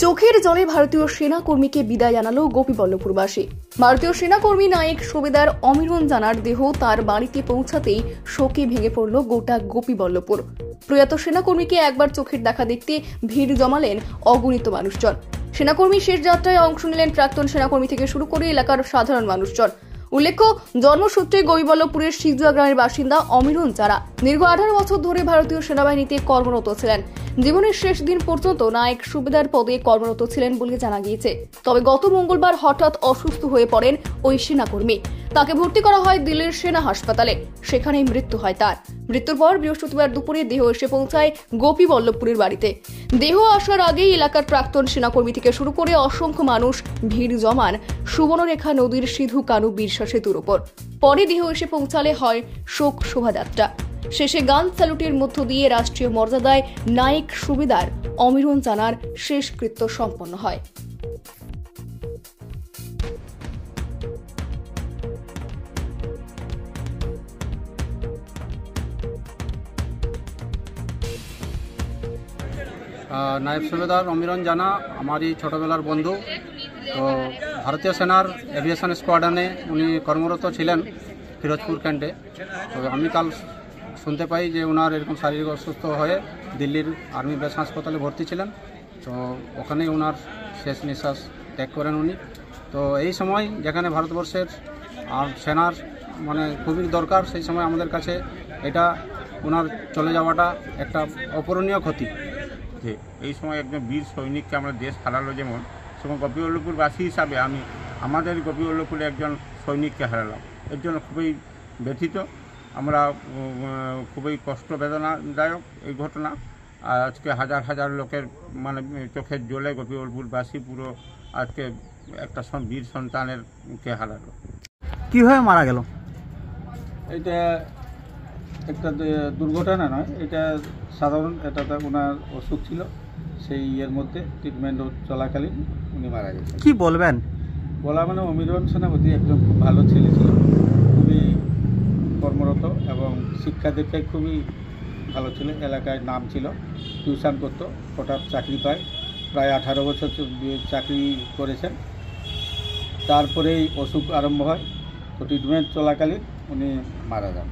চোখের জলে ভারতীয় সেনাকর্মীকে বিদায় জানালো গোপীবল্লভপুরবাসী। ভারতীয় সেনাকর্মী নায়েক সুবেদার অমিরন জানার দেহ তার বাড়িতে পৌঁছাতেই শোকে ভেঙে পড়ল গোটা গোপীবল্লভপুর। প্রয়াত সেনাকর্মীকে একবার চোখের দেখা দেখতে ভিড় জমালেন অগণিত মানুষজন। সেনাকর্মী শেষ যাত্রায় অংশ নিলেন প্রাক্তন সেনাকর্মী থেকে শুরু করে এলাকার সাধারণ মানুষজন। উল্লেখ্য, জন্মসূত্রে গোপীবল্লভপুরের শিবজুয়া গ্রামের বাসিন্দা অমিরন জানা দীর্ঘ 18 বছর ধরে ভারতীয় সেনাবাহিনীতে কর্মরত ছিলেন। জীবনের শেষ দিন পর্যন্ত নায়েক সুবেদার পদে কর্মরত ছিলেন বলে জানা গিয়েছে। তবে গত মঙ্গলবার হঠাৎ অসুস্থ হয়ে পড়েন ওই সেনাকর্মী। তাকে ভর্তি করা হয় দিল্লির সেনা হাসপাতালে। সেখানেই মৃত্যু হয় তার। মৃত্যুর পর বৃহস্পতিবার দুপুরে দেহ এসে পৌঁছায় গোপীবল্লভপুরের বাড়িতে। দেহ আসার আগেই এলাকার প্রাক্তন সেনাকর্মী থেকে শুরু করে অসংখ্য মানুষ ভিড় জমান সুবর্ণরেখা নদীর সিধু কানু বিরসা সেতুর উপর। পরে দেহ এসে পৌঁছালে হয় শোক শোভাযাত্রা। শেষে গান স্যালুটের মধ্য দিয়ে রাষ্ট্রীয় মর্যাদায় নায়েক সুবেদার অমিরন জানার শেষকৃত্য সম্পন্ন হয়। নায়েব সুবেদার অমিরন জানা আমারই ছোটোবেলার বন্ধু। তো ভারতীয় সেনার এভিয়েশন স্কোয়াড্রনে উনি কর্মরত ছিলেন ফিরোজপুর ক্যান্টে। তো আমি কাল শুনতে পাই যে ওনার এরকম শারীরিক অসুস্থ হয়ে দিল্লির আর্মি বেস হাসপাতালে ভর্তি ছিলেন। তো ওখানেই ওনার শেষ নিঃশ্বাস ত্যাগ করেন উনি। তো এই সময় যেখানে ভারতবর্ষের সেনার খুবই দরকার, সেই সময় আমাদের কাছে এটা ওনার চলে যাওয়াটা একটা অপূরণীয় ক্ষতি। যে এই সময় একজন বীর সৈনিককে আমরা দেশ হারালো, যেমন সেরকম গোপীবল্লভপুরবাসী হিসাবে আমি আমাদের গোপীবল্লভপুরে একজন সৈনিককে হারালাম। এর জন্য খুবই ব্যথিত আমরা, খুবই কষ্ট বেদনাদায়ক এই ঘটনা। আর আজকে হাজার হাজার লোকের চোখের জলে গোপীবল্লভপুরবাসী পুরো আজকে একটা বীর সন্তানের কে হারালো। কীভাবে মারা গেল? এটা একটা দুর্ঘটনা নয়, এটা সাধারণ, এটাতে ওনার অসুখ ছিল, সেই ইয়ের মধ্যে ট্রিটমেন্ট চলাকালীন উনি মারা গেছেন। কি বলবেন? বলা অমিরন সেনাপতি একজন খুব ভালো ছেলে ছিল, খুবই কর্মরত এবং শিক্ষা দীক্ষায় খুবই ভালো ছিল। এলাকায় নাম ছিল, টিউশন করতো, হঠাৎ চাকরি পায়। প্রায় 18 বছর চাকরি করেছেন। তারপরেই অসুখ আরম্ভ হয়। তো ট্রিটমেন্ট চলাকালীন উনি মারা যান।